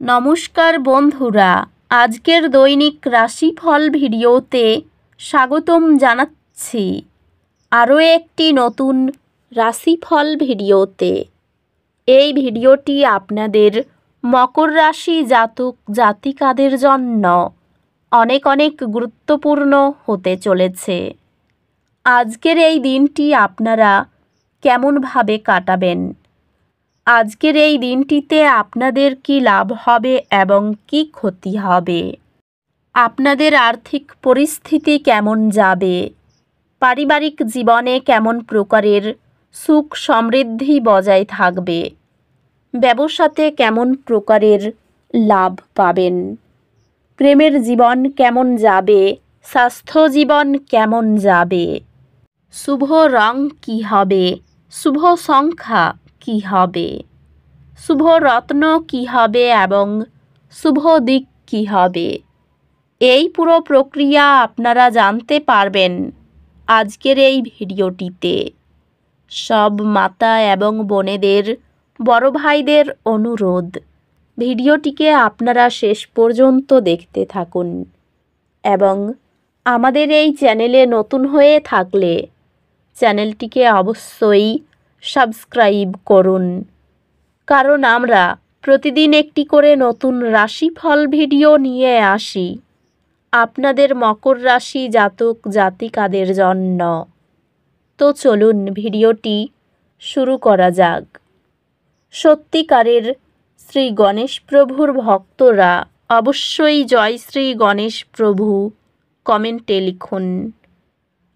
নমস্কার বন্ধুরা, আজকের দৈনিক রাশিফল ভিডিওতে স্বাগতম জানাচ্ছি আরও একটি নতুন রাশিফল ভিডিওতে। এই ভিডিওটি আপনাদের মকর রাশি জাতক জাতিকাদের জন্য অনেক অনেক গুরুত্বপূর্ণ হতে চলেছে। আজকের এই দিনটি আপনারা কেমনভাবে কাটাবেন, আজকের এই দিনটিতে আপনাদের কি লাভ হবে এবং কি ক্ষতি হবে, আপনাদের আর্থিক পরিস্থিতি কেমন যাবে, পারিবারিক জীবনে কেমন প্রকারের সুখ সমৃদ্ধি বজায় থাকবে, ব্যবসাতে কেমন প্রকারের লাভ পাবেন, প্রেমের জীবন কেমন যাবে, স্বাস্থ্য জীবন কেমন যাবে, শুভ রং কী হবে, শুভ সংখ্যা কী হবে, শুভ রত্ন কী হবে এবং শুভ দিক কী হবে, এই পুরো প্রক্রিয়া আপনারা জানতে পারবেন আজকের এই ভিডিওটিতে। সব মাতা এবং বোনেদের, বড় ভাইদের অনুরোধ, ভিডিওটিকে আপনারা শেষ পর্যন্ত দেখতে থাকুন এবং আমাদের এই চ্যানেলে নতুন হয়ে থাকলে চ্যানেলটিকে অবশ্যই সাবস্ক্রাইব করুন, কারণ আমরা প্রতিদিন একটি করে নতুন রাশিফল ভিডিও নিয়ে আসি আপনাদের মকর রাশি জাতক জাতিকাদের জন্য। তো চলুন ভিডিওটি শুরু করা যাক। সত্যিকারের শ্রী গণেশ প্রভুর ভক্তরা অবশ্যই জয় শ্রী গণেশ প্রভু কমেন্টে লিখুন।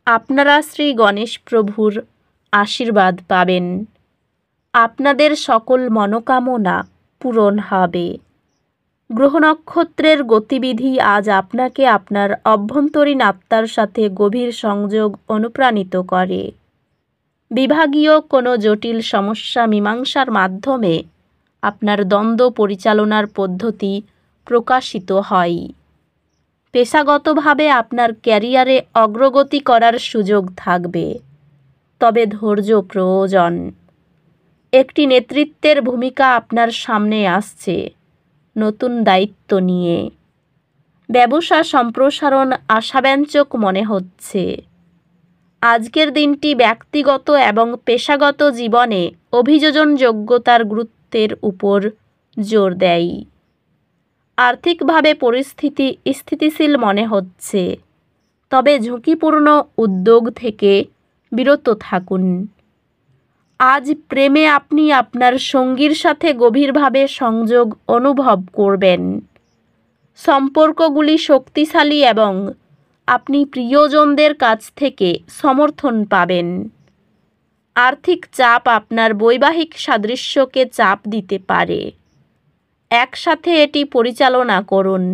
আপনারা শ্রী গণেশ প্রভুর আশীর্বাদ পাবেন, আপনাদের সকল মনোকামনা পূরণ হবে। গ্রহ নক্ষত্রের গতিবিধি আজ আপনাকে আপনার অভ্যন্তরীণ আত্মার সাথে গভীর সংযোগ অনুপ্রাণিত করে। বিভাগীয় কোনো জটিল সমস্যা মীমাংসার মাধ্যমে আপনার দ্বন্দ্ব পরিচালনার পদ্ধতি প্রকাশিত হয়। পেশাগতভাবে আপনার ক্যারিয়ারে অগ্রগতি করার সুযোগ থাকবে, তবে ধৈর্য প্রয়োজন। একটি নেতৃত্বের ভূমিকা আপনার সামনে আসছে নতুন দায়িত্ব নিয়ে। ব্যবসা সম্প্রসারণ আশাব্যঞ্জক মনে হচ্ছে। আজকের দিনটি ব্যক্তিগত এবং পেশাগত জীবনে অভিযোজন যোগ্যতার গুরুত্বের উপর জোর দেয়। আর্থিকভাবে পরিস্থিতি স্থিতিশীল মনে হচ্ছে, তবে ঝুঁকিপূর্ণ উদ্যোগ থেকে বিরত থাকুন। আজ প্রেমে আপনি আপনার সঙ্গীর সাথে গভীরভাবে সংযোগ অনুভব করবেন। সম্পর্কগুলি শক্তিশালী এবং আপনি প্রিয়জনদের কাছ থেকে সমর্থন পাবেন। আর্থিক চাপ আপনার বৈবাহিক সাদৃশ্যকে চাপ দিতে পারে, একসাথে এটি পরিচালনা করুন।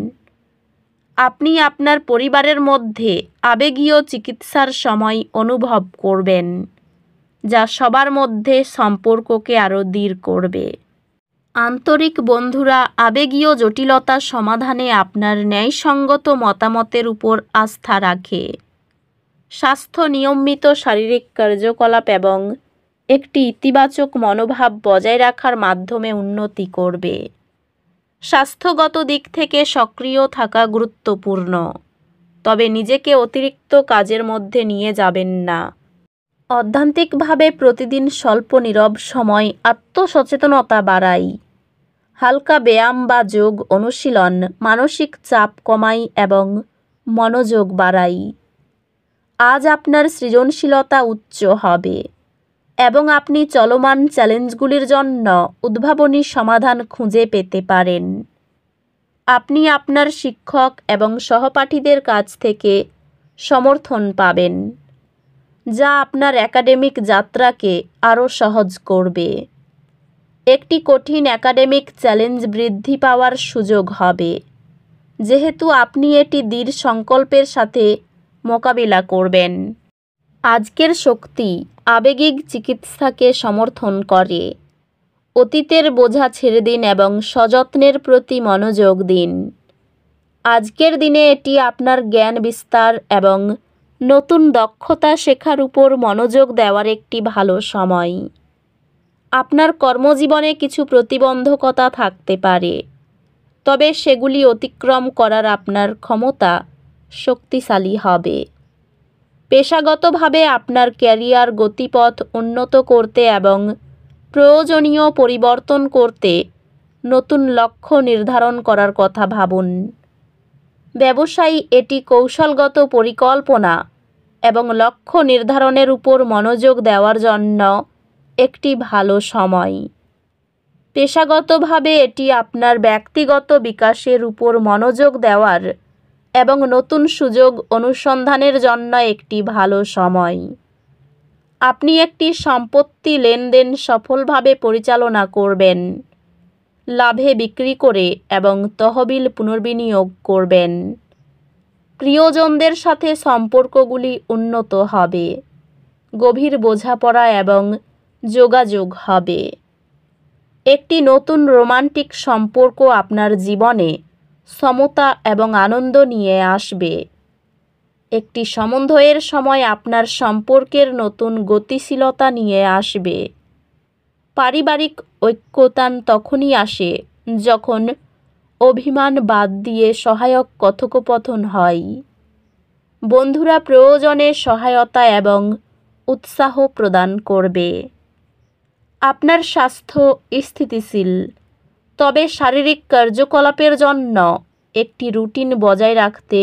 আপনি আপনার পরিবারের মধ্যে আবেগীয় চিকিৎসার সময় অনুভব করবেন, যা সবার মধ্যে সম্পর্ককে আরও দৃঢ় করবে। আন্তরিক বন্ধুরা আবেগীয় জটিলতা সমাধানে আপনার ন্যায়সঙ্গত মতামতের উপর আস্থা রাখে। স্বাস্থ্য নিয়মিত শারীরিক কার্যকলাপ এবং একটি ইতিবাচক মনোভাব বজায় রাখার মাধ্যমে উন্নতি করবে। স্বাস্থ্যগত দিক থেকে সক্রিয় থাকা গুরুত্বপূর্ণ, তবে নিজেকে অতিরিক্ত কাজের মধ্যে নিয়ে যাবেন না। অধ্যাত্মিকভাবে প্রতিদিন স্বল্প নীরব সময় আত্মসচেতনতা বাড়ায়। হালকা ব্যায়াম বা যোগ অনুশীলন মানসিক চাপ কমায় এবং মনোযোগ বাড়ায়। আজ আপনার সৃজনশীলতা উচ্চ হবে এবং আপনি চলমান চ্যালেঞ্জগুলির জন্য উদ্ভাবনী সমাধান খুঁজে পেতে পারেন। আপনি আপনার শিক্ষক এবং সহপাঠীদের কাছ থেকে সমর্থন পাবেন, যা আপনার একাডেমিক যাত্রাকে আরও সহজ করবে। একটি কঠিন একাডেমিক চ্যালেঞ্জ বৃদ্ধি পাওয়ার সুযোগ হবে, যেহেতু আপনি এটি দৃঢ় সংকল্পের সাথে মোকাবিলা করবেন। আজকের শক্তি আবেগিক চিকিৎসাকে সমর্থন করে। অতীতের বোঝা ছেড়ে দিন এবং সযত্নের প্রতি মনোযোগ দিন। আজকের দিনে এটি আপনার জ্ঞান বিস্তার এবং নতুন দক্ষতা শেখার উপর মনোযোগ দেওয়ার একটি ভালো সময়। আপনার কর্মজীবনে কিছু প্রতিবন্ধকতা থাকতে পারে, তবে সেগুলি অতিক্রম করার আপনার ক্ষমতা শক্তিশালী হবে। পেশাগতভাবে আপনার ক্যারিয়ার গতিপথ উন্নত করতে এবং প্রয়োজনীয় পরিবর্তন করতে নতুন লক্ষ্য নির্ধারণ করার কথা ভাবুন। ব্যবসায়ী এটি কৌশলগত পরিকল্পনা এবং লক্ষ্য নির্ধারণের উপর মনোযোগ দেওয়ার জন্য একটি ভালো সময়। পেশাগতভাবে এটি আপনার ব্যক্তিগত বিকাশের উপর মনোযোগ দেওয়ার এবং নতুন সুযোগ অনুসন্ধানের জন্য একটি ভালো সময়। আপনি একটি সম্পত্তি লেনদেন সফলভাবে পরিচালনা করবেন, লাভে বিক্রি করে এবং তহবিল পুনর্বিনিয়োগ করবেন। প্রিয়জনদের সাথে সম্পর্কগুলি উন্নত হবে, গভীর বোঝাপড়া এবং যোগাযোগ হবে। একটি নতুন রোমান্টিক সম্পর্ক আপনার জীবনে সমতা এবং আনন্দ নিয়ে আসবে। একটি সমন্বয়ের সময় আপনার সম্পর্কের নতুন গতিশীলতা নিয়ে আসবে। পারিবারিক ঐক্যতান তখনই আসে যখন অভিমান বাদ দিয়ে সহায়ক কথোপকথন হয়। বন্ধুরা প্রয়োজনে সহায়তা এবং উৎসাহ প্রদান করবে। আপনার স্বাস্থ্য স্থিতিশীল, তবে শারীরিক কার্যকলাপের জন্য একটি রুটিন বজায় রাখতে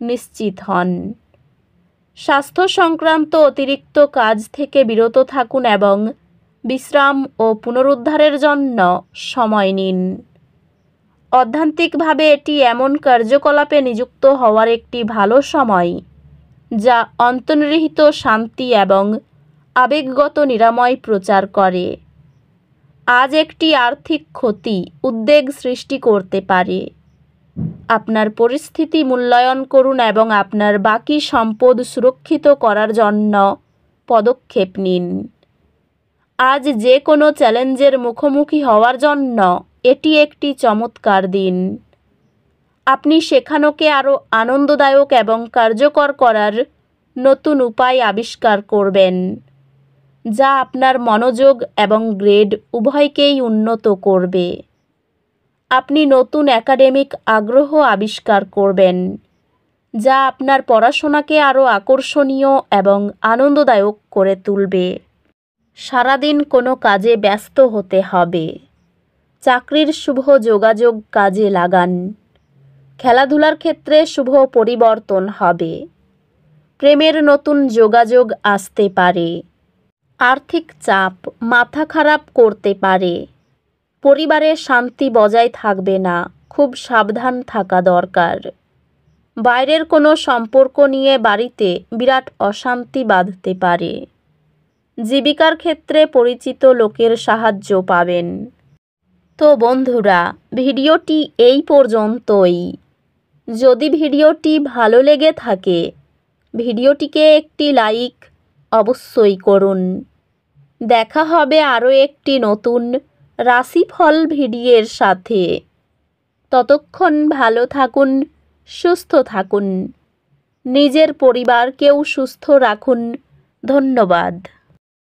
নিশ্চিত হন। স্বাস্থ্য সংক্রান্ত অতিরিক্ত কাজ থেকে বিরত থাকুন এবং বিশ্রাম ও পুনরুদ্ধারের জন্য সময় নিন। অধ্যাত্মিকভাবে এটি এমন কার্যকলাপে নিযুক্ত হওয়ার একটি ভালো সময় যা অন্তর্নিহিত শান্তি এবং আবেগগত নিরাময় প্রচার করে। আজ একটি আর্থিক ক্ষতি উদ্বেগ সৃষ্টি করতে পারে। আপনার পরিস্থিতি মূল্যায়ন করুন এবং আপনার বাকি সম্পদ সুরক্ষিত করার জন্য পদক্ষেপ নিন। আজ যে কোনো চ্যালেঞ্জের মুখোমুখি হওয়ার জন্য এটি একটি চমৎকার দিন। আপনি সেখানকে আরও আনন্দদায়ক এবং কার্যকর করার নতুন উপায় আবিষ্কার করবেন, যা আপনার মনোযোগ এবং গ্রেড উভয়কেই উন্নত করবে। আপনি নতুন একাডেমিক আগ্রহ আবিষ্কার করবেন, যা আপনার পড়াশোনাকে আরও আকর্ষণীয় এবং আনন্দদায়ক করে তুলবে। সারাদিন কোনো কাজে ব্যস্ত হতে হবে। চাকরির শুভ যোগাযোগ কাজে লাগান। খেলাধুলার ক্ষেত্রে শুভ পরিবর্তন হবে। প্রেমের নতুন যোগাযোগ আসতে পারে। আর্থিক চাপ মাথা খারাপ করতে পারে। পরিবারে শান্তি বজায় থাকবে না, খুব সাবধান থাকা দরকার। বাইরের কোনো সম্পর্ক নিয়ে বাড়িতে বিরাট অশান্তি বাঁধতে পারে। জীবিকার ক্ষেত্রে পরিচিত লোকের সাহায্য পাবেন। তো বন্ধুরা, ভিডিওটি এই পর্যন্তই। যদি ভিডিওটি ভালো লেগে থাকে ভিডিওটিকে একটি লাইক অবশ্যই করুন। দেখা হবে আরও একটি নতুন রাশিফল ভিডিওর সাথে। ততক্ষণ ভালো থাকুন, সুস্থ থাকুন, নিজের পরিবারকেও সুস্থ রাখুন। ধন্যবাদ।